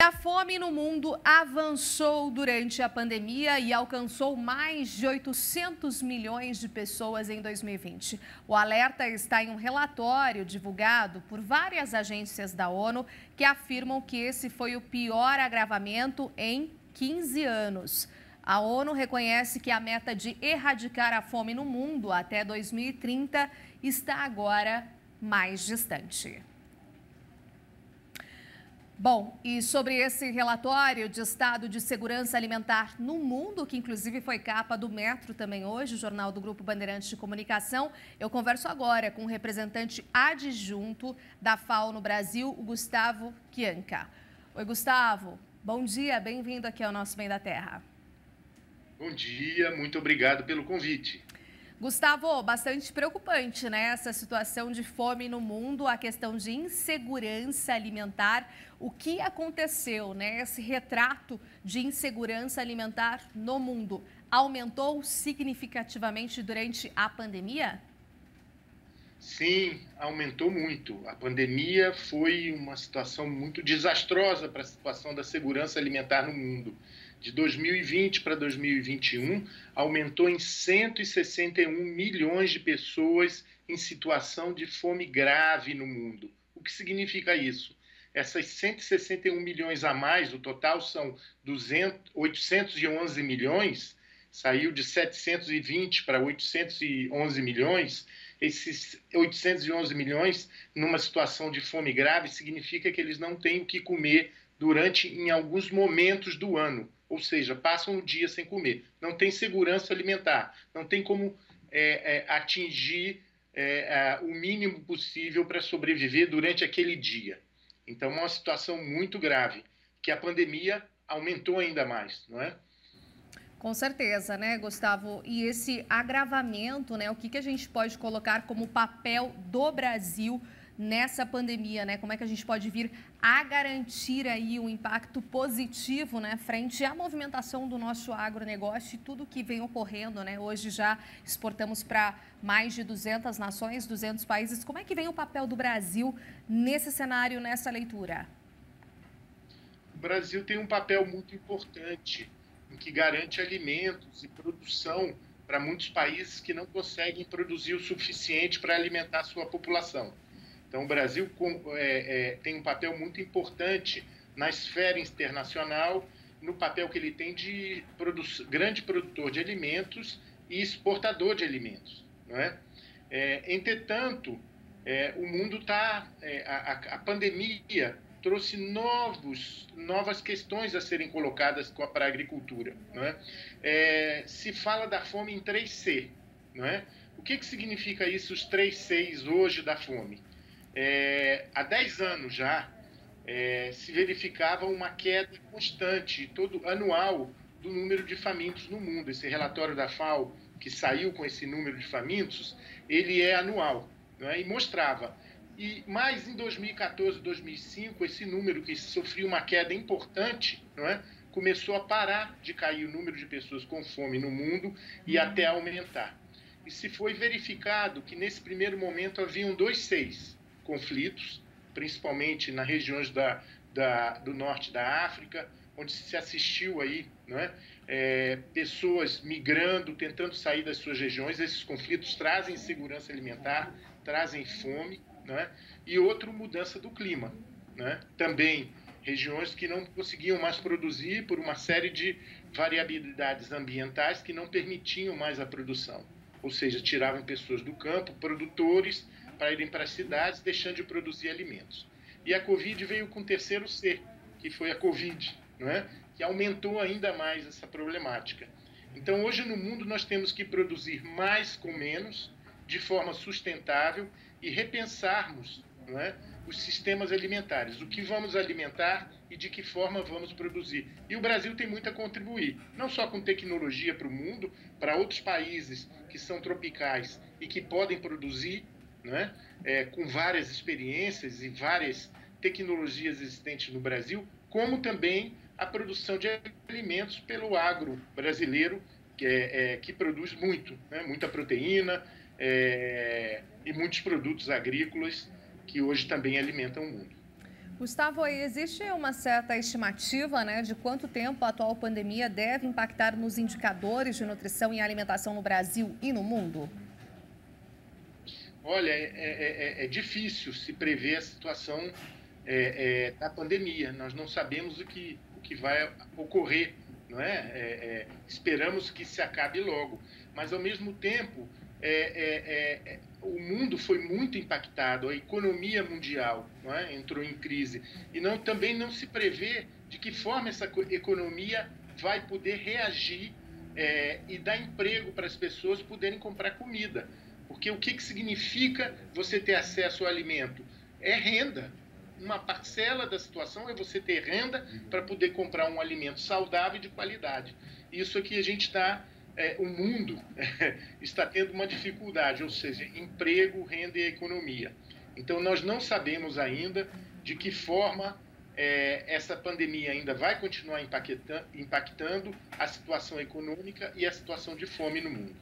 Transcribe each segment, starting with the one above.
A fome no mundo avançou durante a pandemia e alcançou mais de 800 milhões de pessoas em 2020. O alerta está em um relatório divulgado por várias agências da ONU que afirmam que esse foi o pior agravamento em 15 anos. A ONU reconhece que a meta de erradicar a fome no mundo até 2030 está agora mais distante. Bom, e sobre esse relatório de estado de segurança alimentar no mundo, que inclusive foi capa do Metro também hoje, jornal do Grupo Bandeirantes de Comunicação, eu converso agora com o representante adjunto da FAO no Brasil, o Gustavo Chianca. Oi, Gustavo. Bom dia, bem-vindo aqui ao nosso Bem da Terra. Bom dia, muito obrigado pelo convite. Gustavo, bastante preocupante, né? Essa situação de fome no mundo, a questão de insegurança alimentar. O que aconteceu, né? Esse retrato de insegurança alimentar no mundo aumentou significativamente durante a pandemia? Sim, aumentou muito. A pandemia foi uma situação muito desastrosa para a situação da segurança alimentar no mundo. De 2020 para 2021, aumentou em 161 milhões de pessoas em situação de fome grave no mundo. O que significa isso? Essas 161 milhões a mais, o total são 811 milhões, saiu de 720 para 811 milhões. Esses 811 milhões, numa situação de fome grave, significa que eles não têm o que comer em alguns momentos do ano. Ou seja, passam o dia sem comer. Não tem segurança alimentar. Não tem como atingir o mínimo possível para sobreviver durante aquele dia. Então, é uma situação muito grave, que a pandemia aumentou ainda mais, não é? Com certeza, né, Gustavo? E esse agravamento, né? O que a gente pode colocar como papel do Brasil nessa pandemia, né? Como é que a gente pode vir a garantir aí um impacto positivo, né, frente à movimentação do nosso agronegócio e tudo que vem ocorrendo, né? Hoje já exportamos para mais de 200 nações, 200 países. Como é que vem o papel do Brasil nesse cenário, nessa leitura? O Brasil tem um papel muito importante em que garante alimentos e produção para muitos países que não conseguem produzir o suficiente para alimentar sua população. Então, o Brasil tem um papel muito importante na esfera internacional, no papel que ele tem de grande produtor de alimentos e exportador de alimentos, não é? Entretanto, o mundo está... a pandemia trouxe novas questões a serem colocadas para a agricultura, não é? Se fala da fome em 3C, não é? O que significa isso, os 3 Cs hoje da fome? Há 10 anos já se verificava uma queda constante, anual, do número de famintos no mundo. Esse relatório da FAO, que saiu com esse número de famintos, ele é anual, não é? E mostrava. Mas em 2014, 2005, esse número que sofreu uma queda importante, não é? Começou a parar de cair o número de pessoas com fome no mundo e até aumentar. E se foi verificado que nesse primeiro momento haviam 2 Cs, conflitos, principalmente nas regiões do norte da África, onde se assistiu aí, não é? Pessoas migrando, tentando sair das suas regiões. Esses conflitos trazem insegurança alimentar, trazem fome, não é? E outra, mudança do clima, não é? Também regiões que não conseguiam mais produzir por uma série de variabilidades ambientais que não permitiam mais a produção. Ou seja, tiravam pessoas do campo, produtores, para irem para as cidades, deixando de produzir alimentos. E a Covid veio com o terceiro C, que foi a Covid, não é? Que aumentou ainda mais essa problemática. Então, hoje no mundo, nós temos que produzir mais com menos, de forma sustentável, e repensarmos, não é, os sistemas alimentares, o que vamos alimentar e de que forma vamos produzir. E o Brasil tem muito a contribuir, não só com tecnologia para o mundo, para outros países que são tropicais e que podem produzir, não é? Com várias experiências e várias tecnologias existentes no Brasil, como também a produção de alimentos pelo agro brasileiro, que produz muito, né? Muita proteína e muitos produtos agrícolas que hoje também alimentam o mundo. Gustavo, existe uma certa estimativa, né, de quanto tempo a atual pandemia deve impactar nos indicadores de nutrição e alimentação no Brasil e no mundo? Olha, é difícil se prever a situação da pandemia. Nós não sabemos o que vai ocorrer, não é? Esperamos que se acabe logo, mas ao mesmo tempo o mundo foi muito impactado, a economia mundial, não é? Entrou em crise e também não se prevê de que forma essa economia vai poder reagir e dar emprego para as pessoas poderem comprar comida. Porque o que significa você ter acesso ao alimento? É renda. Uma parcela da situação é você ter renda para poder comprar um alimento saudável e de qualidade. Isso aqui a gente está, o mundo está tendo uma dificuldade, ou seja, emprego, renda e economia. Então, nós não sabemos ainda de que forma essa pandemia ainda vai continuar impactando a situação econômica e a situação de fome no mundo.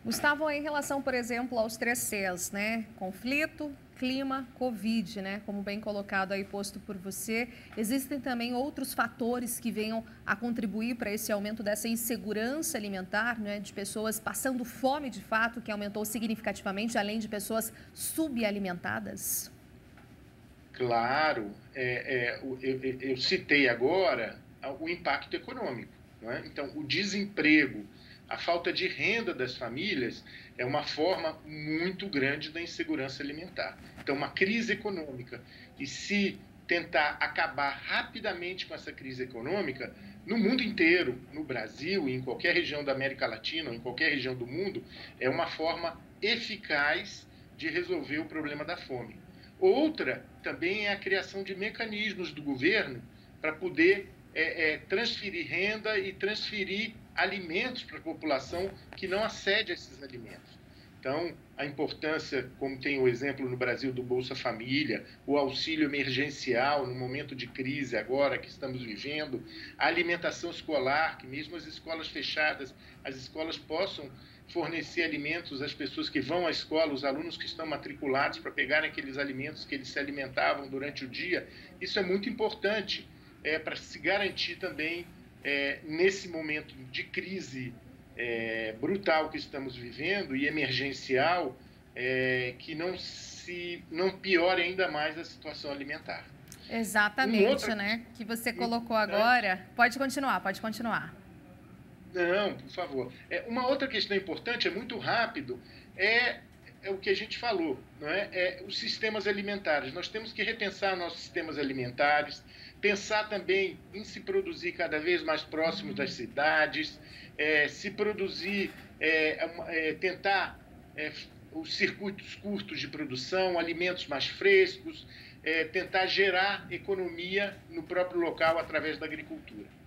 Gustavo, em relação, por exemplo, aos 3 Cs, né? Conflito, clima, Covid, né? Como bem colocado aí, posto por você. Existem também outros fatores que venham a contribuir para esse aumento dessa insegurança alimentar, né? De pessoas passando fome de fato, que aumentou significativamente, além de pessoas subalimentadas? Claro, eu citei agora o impacto econômico, não é? Então, o desemprego, a falta de renda das famílias é uma forma muito grande da insegurança alimentar. Então, uma crise econômica, e se tentar acabar rapidamente com essa crise econômica, no mundo inteiro, no Brasil, em qualquer região da América Latina, ou em qualquer região do mundo, é uma forma eficaz de resolver o problema da fome. Outra também é a criação de mecanismos do governo para poder transferir renda e transferir alimentos para a população que não acede a esses alimentos. Então, a importância, como tem o exemplo no Brasil do Bolsa Família, o auxílio emergencial no momento de crise agora que estamos vivendo, a alimentação escolar, que mesmo as escolas fechadas, as escolas possam fornecer alimentos às pessoas que vão à escola, os alunos que estão matriculados, para pegarem aqueles alimentos que eles se alimentavam durante o dia. Isso é muito importante para se garantir também, nesse momento de crise brutal que estamos vivendo e emergencial, que não piore ainda mais a situação alimentar. Exatamente, né? Que você colocou agora. Pode continuar, pode continuar. Não, por favor. Uma outra questão importante, muito rápido, é o que a gente falou, não é? Os sistemas alimentares. Nós temos que repensar nossos sistemas alimentares, pensar também em se produzir cada vez mais próximo das cidades, se produzir, tentar os circuitos curtos de produção, alimentos mais frescos, tentar gerar economia no próprio local através da agricultura.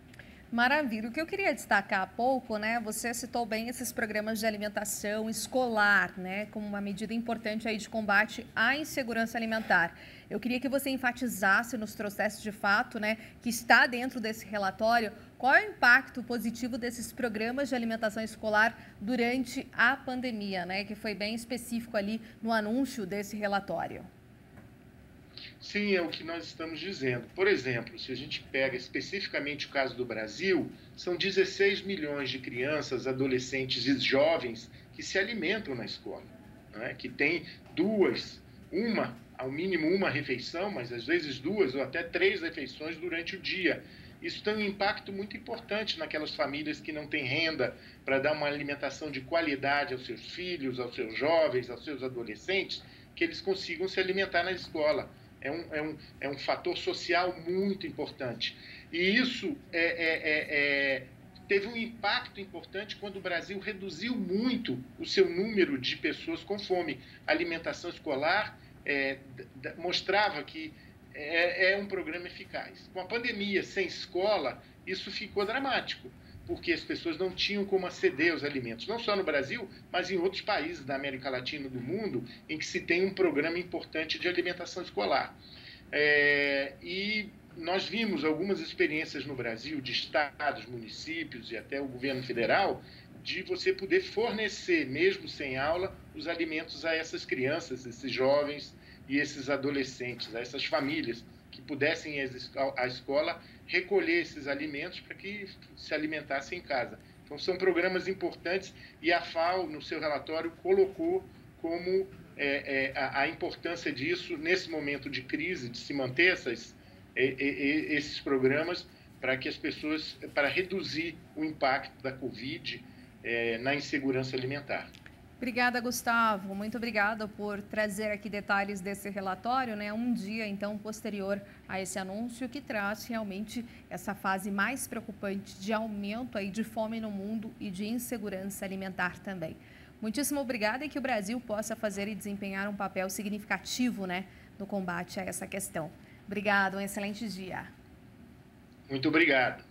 Maravilha. O que eu queria destacar há pouco, né? Você citou bem esses programas de alimentação escolar, né? Como uma medida importante aí de combate à insegurança alimentar. Eu queria que você enfatizasse, nos trouxesse de fato, né? Que está dentro desse relatório, qual é o impacto positivo desses programas de alimentação escolar durante a pandemia, né? Que foi bem específico ali no anúncio desse relatório. Sim, é o que nós estamos dizendo. Por exemplo, se a gente pega especificamente o caso do Brasil, são 16 milhões de crianças, adolescentes e jovens que se alimentam na escola, né? Que tem ao mínimo uma refeição, mas às vezes 2 ou até 3 refeições durante o dia. Isso tem um impacto muito importante naquelas famílias que não têm renda para dar uma alimentação de qualidade aos seus filhos, aos seus jovens, aos seus adolescentes, que eles consigam se alimentar na escola. É um fator social muito importante. E isso teve um impacto importante quando o Brasil reduziu muito o seu número de pessoas com fome. A alimentação escolar mostrava que é um programa eficaz. Com a pandemia, sem escola, isso ficou dramático, porque as pessoas não tinham como aceder aos alimentos, não só no Brasil, mas em outros países da América Latina e do mundo, em que se tem um programa importante de alimentação escolar. E nós vimos algumas experiências no Brasil, de estados, municípios e até o governo federal, de você poder fornecer, mesmo sem aula, os alimentos a essas crianças, esses jovens e esses adolescentes, a essas famílias que pudessem ir à escola recolher esses alimentos para que se alimentassem em casa. Então, são programas importantes e a FAO, no seu relatório, colocou como a importância disso nesse momento de crise, de se manter esses programas para que as pessoas, para reduzir o impacto da Covid na insegurança alimentar. Obrigada, Gustavo. Muito obrigada por trazer aqui detalhes desse relatório, né? Um dia, então, posterior a esse anúncio, que traz realmente essa fase mais preocupante de aumento aí de fome no mundo e de insegurança alimentar também. Muitíssimo obrigada e que o Brasil possa fazer e desempenhar um papel significativo, né, no combate a essa questão. Obrigada, um excelente dia. Muito obrigado.